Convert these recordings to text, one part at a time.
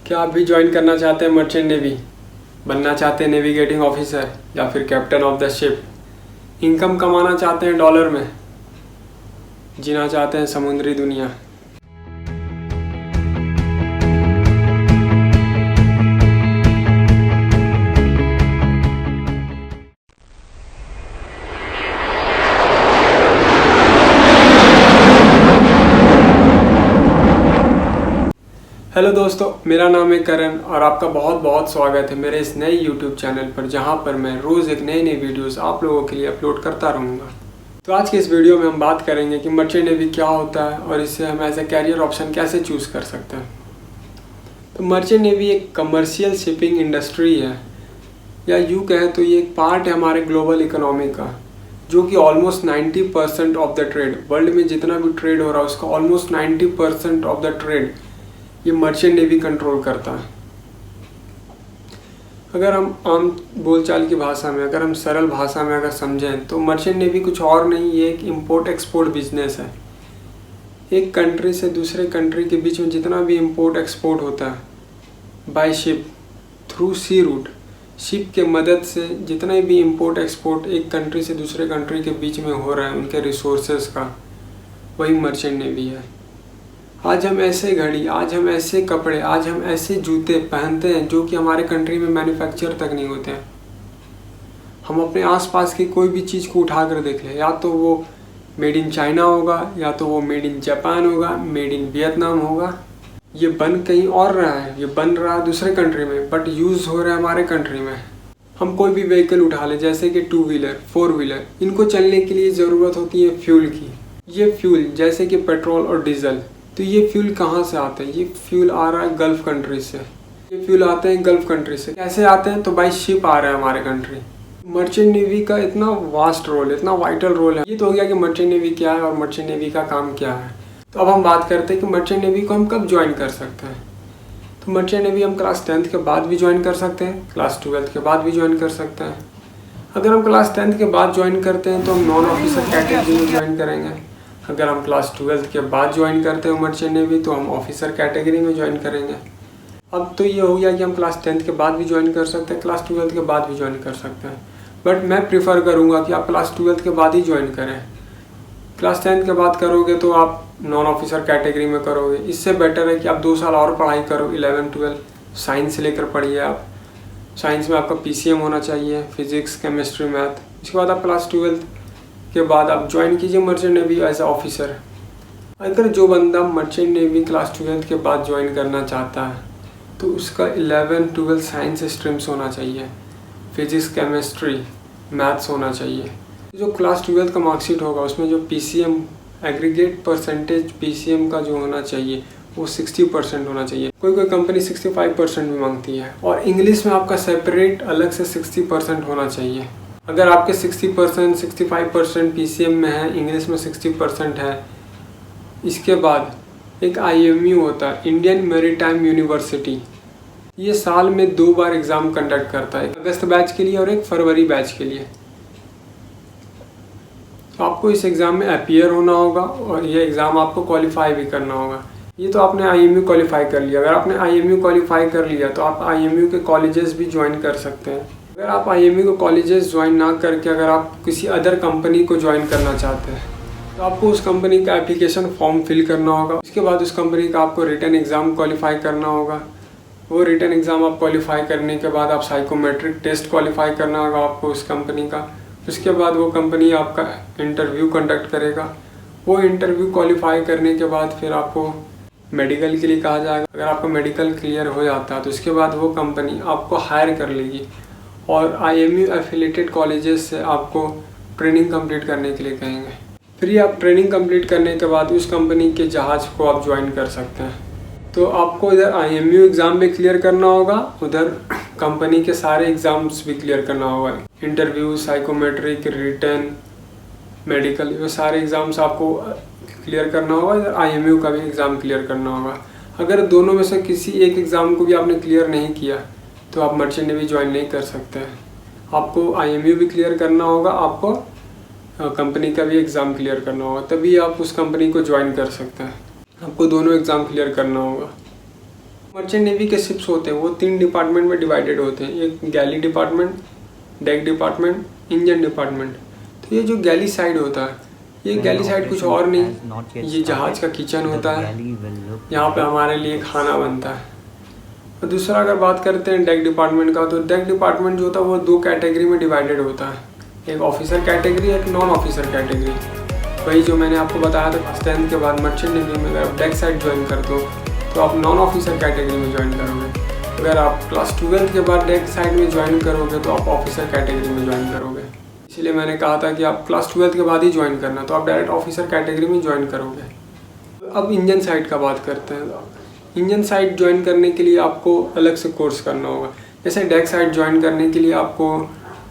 क्या आप भी ज्वाइन करना चाहते हैं मर्चेंट नेवी, बनना चाहते हैं नेविगेटिंग ऑफिसर या फिर captain of the ship, income कमाना चाहते हैं डॉलर में, जीना चाहते हैं समुद्री दुनिया। हेलो दोस्तों, मेरा नाम है करण और आपका बहुत बहुत स्वागत है मेरे इस नए YouTube चैनल पर, जहां पर मैं रोज़ एक नई वीडियोस आप लोगों के लिए अपलोड करता रहूंगा। तो आज के इस वीडियो में हम बात करेंगे कि मर्चेंट नेवी क्या होता है और इससे हम एज ए कैरियर ऑप्शन कैसे चूज़ कर सकते हैं। तो मर्चेंट नेवी एक कमर्शियल शिपिंग इंडस्ट्री है, या यूँ कहें तो ये एक पार्ट है हमारे ग्लोबल इकोनॉमी का, जो कि almost 90% of the trade, world में जितना भी ट्रेड हो रहा है उसका ऑलमोस्ट 90% ऑफ द ट्रेड ये मर्चेंट नेवी कंट्रोल करता है। अगर हम आम बोलचाल की भाषा में, अगर हम सरल भाषा में अगर समझें तो मर्चेंट नेवी कुछ और नहीं, ये एक इंपोर्ट एक्सपोर्ट बिजनेस है। एक कंट्री से दूसरे कंट्री के बीच में जितना भी इंपोर्ट एक्सपोर्ट होता है by ship, through sea route, ship के मदद से जितना भी इंपोर्ट एक्सपोर्ट एक कंट्री से दूसरे कंट्री के बीच में हो रहा है उनके रिसोर्सेज का, वही मर्चेंट नेवी है। आज हम ऐसे घड़ी, आज हम ऐसे कपड़े, आज हम ऐसे जूते पहनते हैं जो कि हमारे कंट्री में मैन्युफैक्चर तक नहीं होते हैं। हम अपने आसपास की कोई भी चीज़ को उठा कर देख लें, या तो वो मेड इन चाइना होगा, या तो वो मेड इन जापान होगा, मेड इन वियतनाम होगा। ये बन कहीं और रहा है, ये बन रहा है दूसरे कंट्री में, बट यूज़ हो रहा है हमारे कंट्री में। हम कोई भी व्हीकल उठा लें, जैसे कि 2 व्हीलर 4 व्हीलर, इनको चलने के लिए ज़रूरत होती है फ्यूल की। ये फ्यूल जैसे कि पेट्रोल और डीजल, तो ये फ्यूल कहाँ से आते हैं? ये फ्यूल आ रहा है गल्फ कंट्री से। ये फ्यूल आते हैं गल्फ कंट्री से। कैसे आते हैं? तो बाई शिप आ रहे हैं हमारे कंट्री। मर्चेंट नेवी का इतना वास्ट रोल है, इतना वाइटल रोल है। ये तो हो गया कि मर्चेंट नेवी क्या है और मर्चेंट नेवी का काम क्या है। तो अब हम बात करते हैं कि मर्चेंट नेवी को हम कब ज्वाइन कर सकते हैं। तो मर्चेंट नेवी हम क्लास 10th के बाद भी ज्वाइन कर सकते हैं, क्लास 12th के बाद भी ज्वाइन कर सकते हैं। अगर हम क्लास 10th के बाद ज्वाइन करते हैं तो हम नॉन ऑफिसर कैटेगरी में ज्वाइन करेंगे। अगर हम क्लास 12th के बाद ज्वाइन करते हैं मर्चेंट नेवी तो हम ऑफिसर कैटेगरी में ज्वाइन करेंगे। अब तो ये हो गया कि हम क्लास 10th के बाद भी ज्वाइन कर सकते हैं, क्लास 12th के बाद भी ज्वाइन कर सकते हैं। बट मैं प्रीफर करूँगा कि आप क्लास 12th के बाद ही ज्वाइन करें। क्लास 10th के बाद करोगे तो आप नॉन ऑफिसर कैटेगरी में करोगे। इससे बेटर है कि आप 2 साल और पढ़ाई करो, 11-12 साइंस लेकर पढ़िए आप। साइंस में आपका PCM होना चाहिए, फिजिक्स, केमिस्ट्री, मैथ। इसके बाद आप क्लास 12th के बाद आप ज्वाइन कीजिए merchant navy as a officer. अगर जो बंदा मर्चेंट नेवी क्लास 12th के बाद ज्वाइन करना चाहता है तो उसका 11-12 साइंस स्ट्रीम्स होना चाहिए, फिजिक्स, केमिस्ट्री, मैथ्स होना चाहिए। जो क्लास 12th का मार्कशीट होगा उसमें जो PCM एग्रीगेट परसेंटेज PCM का जो होना चाहिए वो 60% होना चाहिए। कोई कोई कंपनी 65% भी मांगती है। और इंग्लिश में आपका सेपरेट अलग से 60% होना चाहिए। अगर आपके 60% 65% PCM में है, इंग्लिश में 60% है। इसके बाद एक IMU होता है, इंडियन मैरीटाइम यूनिवर्सिटी। ये साल में 2 बार एग्ज़ाम कंडक्ट करता है, अगस्त बैच के लिए और एक फरवरी बैच के लिए। तो आपको इस एग्ज़ाम में अपीयर होना होगा और ये एग्ज़ाम आपको क्वालिफाई भी करना होगा। ये तो आपने IMU क्वालिफाई कर लिया। अगर आपने IMU क्वालिफाई कर लिया तो आप IMU के कॉलेजेस भी ज्वाइन कर सकते हैं। अगर आप IMU को कॉलेजेस ज्वाइन ना करके अगर आप किसी अदर कंपनी को ज्वाइन करना चाहते हैं तो आपको उस कंपनी का एप्लीकेशन फॉर्म फिल करना होगा। उसके बाद उस कंपनी का आपको रिटन एग्ज़ाम क्वालिफाई करना होगा। वो रिटन एग्ज़ाम आप क्वालिफाई करने के बाद आप साइकोमेट्रिक टेस्ट क्वालिफाई करना होगा आपको उस कंपनी का। उसके बाद वो कंपनी आपका इंटरव्यू कंडक्ट करेगा। वो इंटरव्यू क्वालिफाई करने के बाद फिर आपको मेडिकल के लिए कहा जाएगा। अगर आपका मेडिकल क्लियर हो जाता है तो उसके बाद वो कंपनी आपको हायर कर लेगी और IMU एफिलेटेड कॉलेजेस से आपको ट्रेनिंग कंप्लीट करने के लिए कहेंगे। फिर आप ट्रेनिंग कंप्लीट करने के बाद उस कंपनी के जहाज़ को आप ज्वाइन कर सकते हैं। तो आपको इधर IMU एग्ज़ाम भी क्लियर करना होगा, उधर कंपनी के सारे एग्ज़ाम्स भी क्लियर करना होगा। इंटरव्यू, साइकोमेट्रिक, रिटन, मेडिकल, ये सारे एग्ज़ाम्स आपको क्लियर करना होगा। इधर IMU का भी एग्ज़ाम क्लियर करना होगा। अगर दोनों में से किसी एक एग्ज़ाम को भी आपने क्लियर नहीं किया तो आप मर्चेंट नेवी ज्वाइन नहीं कर सकते हैं। आपको IMU भी क्लियर करना होगा, आपको कंपनी का भी एग्ज़ाम क्लियर करना होगा, तभी आप उस कंपनी को ज्वाइन कर सकते हैं। आपको दोनों एग्ज़ाम क्लियर करना होगा। मर्चेंट नेवी के शिप्स होते हैं वो 3 डिपार्टमेंट में डिवाइडेड होते हैं, एक galley department, deck department, engine department. तो ये जो गैली साइड होता है, ये गैली साइड कुछ और नहीं, ये जहाज़ का किचन होता है, यहाँ पे हमारे लिए खाना बनता है। और दूसरा अगर बात करते हैं डेक डिपार्टमेंट का, तो डेक डिपार्टमेंट जो होता है वो 2 कैटेगरी में डिवाइडेड होता है, एक ऑफिसर कैटेगरी, एक नॉन ऑफिसर कैटेगरी। वही जो मैंने आपको बताया था 10th के बाद मर्चेंट नेवी में अगर आप डेक साइड ज्वाइन करते हो तो आप नॉन ऑफिसर कैटेगरी में ज्वाइन करोगे। अगर आप क्लास 12th के बाद डेक साइड में ज्वाइन करोगे तो आप ऑफिसर कैटेगरी में ज्वाइन करोगे। इसलिए मैंने कहा था कि आप क्लास 12th के बाद ही ज्वाइन करना, तो आप डायरेक्ट ऑफिसर कैटेगरी में ज्वाइन करोगे। अब इंजन साइड का बात करते हैं। इंजन साइड ज्वाइन करने के लिए आपको अलग से कोर्स करना होगा। जैसे डेक साइड ज्वाइन करने के लिए आपको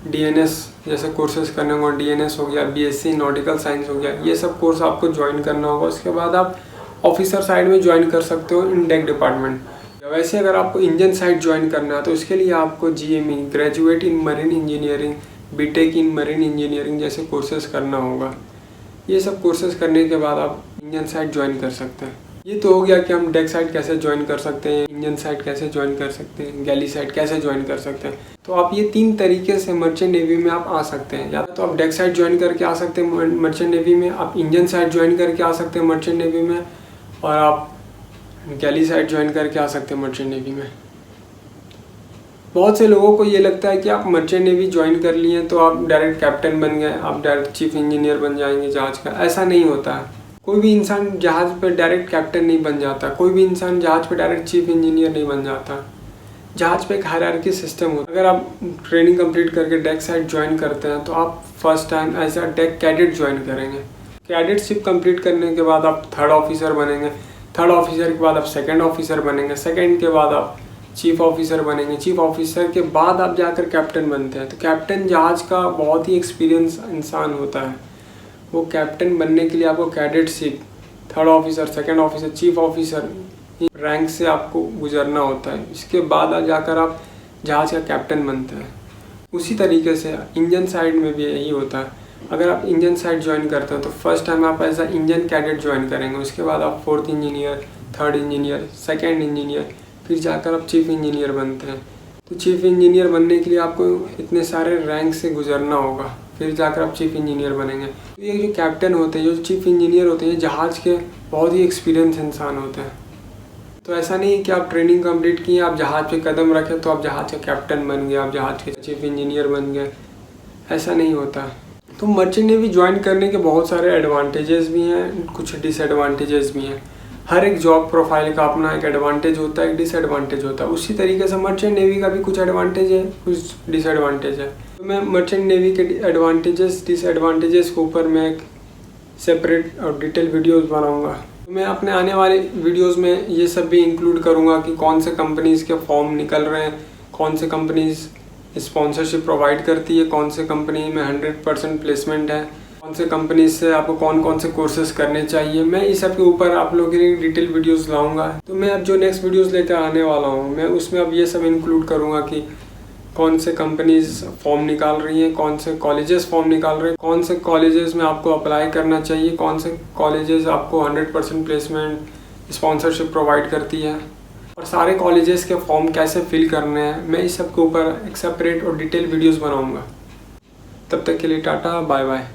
DNS जैसे कोर्सेज करने होंगे, DNS हो गया, BSc नॉटिकल साइंस हो गया, ये सब कोर्स आपको ज्वाइन करना होगा। उसके बाद आप ऑफिसर साइड में ज्वाइन कर सकते हो इन डेक डिपार्टमेंट। वैसे अगर आपको इंजन साइड ज्वाइन करना है तो उसके लिए आपको GME graduate in marine engineering, BTech in marine engineering जैसे कोर्सेज करना होगा। ये सब कोर्सेज करने के बाद आप इंजन साइड ज्वाइन कर सकते हैं। ये तो हो गया कि हम डेक साइड कैसे ज्वाइन कर सकते हैं, इंजन साइड कैसे ज्वाइन कर सकते हैं, गैली साइड कैसे ज्वाइन कर सकते हैं। तो आप ये 3 तरीके से मर्चेंट नेवी में आप आ सकते हैं। या तो आप डेक साइड ज्वाइन करके आ सकते हैं मर्चेंट नेवी में, आप इंजन साइड ज्वाइन करके आ सकते हैं मर्चेंट नेवी में, और आप गैली साइड ज्वाइन करके आ सकते हैं मर्चेंट नेवी में। बहुत से लोगों को ये लगता है कि आप मर्चेंट नेवी ज्वाइन कर लिए तो आप डायरेक्ट कैप्टन बन गए, आप डायरेक्ट चीफ इंजीनियर बन जाएंगे जहाज़ का। ऐसा नहीं होता है। कोई भी इंसान जहाज़ पे डायरेक्ट कैप्टन नहीं बन जाता, कोई भी इंसान जहाज़ पे डायरेक्ट चीफ इंजीनियर नहीं बन जाता। जहाज़ पे एक हायरार्की सिस्टम होता है। अगर आप ट्रेनिंग कंप्लीट करके डेक साइड ज्वाइन करते हैं तो आप first time as a deck cadet join करेंगे। कैडेटशिप कंप्लीट करने के बाद आप 3rd ऑफिसर बनेंगे, 3rd ऑफिसर के बाद आप 2nd ऑफिसर बनेंगे, 2nd के बाद आप चीफ ऑफिसर बनेंगे, चीफ ऑफिसर के बाद आप जाकर कैप्टन बनते हैं। तो कैप्टन जहाज़ का बहुत ही एक्सपीरियंस इंसान होता है। वो कैप्टन बनने के लिए आपको कैडेटशिप, 3rd officer, 2nd officer, chief officer rank से आपको गुजरना होता है। इसके बाद जाकर आप जहाज़ का कैप्टन बनते हैं। उसी तरीके से इंजन साइड में भी यही होता है। अगर आप इंजन साइड ज्वाइन करते हैं तो फर्स्ट टाइम आप as a engine cadet join करेंगे, उसके बाद आप 4th engineer, 3rd engineer, 2nd engineer, फिर जाकर आप चीफ इंजीनियर बनते हैं। तो चीफ इंजीनियर बनने के लिए आपको इतने सारे रैंक से गुजरना होगा, फिर जाकर आप चीफ इंजीनियर बनेंगे। तो ये जो कैप्टन होते हैं, जो चीफ इंजीनियर होते हैं, जहाज़ के बहुत ही एक्सपीरियंस इंसान होते हैं। तो ऐसा नहीं है कि आप ट्रेनिंग कंप्लीट किए, आप जहाज़ पे कदम रखे तो आप जहाज़ के कैप्टन बन गए, आप जहाज़ के चीफ इंजीनियर बन गए। ऐसा नहीं होता। तो मर्चेंट नेवी ज्वाइन करने के बहुत सारे एडवांटेजेस भी हैं, कुछ डिसएडवांटेजेस भी हैं। हर एक जॉब प्रोफाइल का अपना एक एडवांटेज होता है, एक डिसएडवांटेज होता है। उसी तरीके से मर्चेंट नेवी का भी कुछ एडवांटेज है, कुछ डिसएडवांटेज है। तो मैं मर्चेंट नेवी के एडवांटेजेस डिसएडवांटेजेस के ऊपर मैं एक सेपरेट और डिटेल वीडियोस बनाऊंगा। तो मैं अपने आने वाले वीडियोस में ये सब भी इंक्लूड करूंगा कि कौन से कंपनीज़ के फॉर्म निकल रहे हैं, कौन से कंपनीज़ स्पॉन्सरशिप प्रोवाइड करती है, कौन से कंपनी में 100% प्लेसमेंट है, कौन से कंपनी से आपको कौन कौन से कोर्सेज करने चाहिए। मैं इस सब के ऊपर आप लोगों के लिए डिटेल वीडियोस लाऊंगा। तो मैं अब जो नेक्स्ट वीडियोस लेकर आने वाला हूँ, मैं उसमें अब ये सब इंक्लूड करूँगा कि कौन से कंपनीज फॉर्म निकाल रही हैं, कौन से कॉलेजेस फॉर्म निकाल रहे हैं, कौन से कॉलेजेस में आपको अप्लाई करना चाहिए, कौन से कॉलेजेस आपको 100% प्लेसमेंट स्पॉन्सरशिप प्रोवाइड करती है, और सारे कॉलेजेस के फॉर्म कैसे फिल करने हैं। मैं इस सब के ऊपर एक सेपरेट और डिटेल वीडियोस बनाऊंगा। तब तक के लिए टाटा, बाय बाय।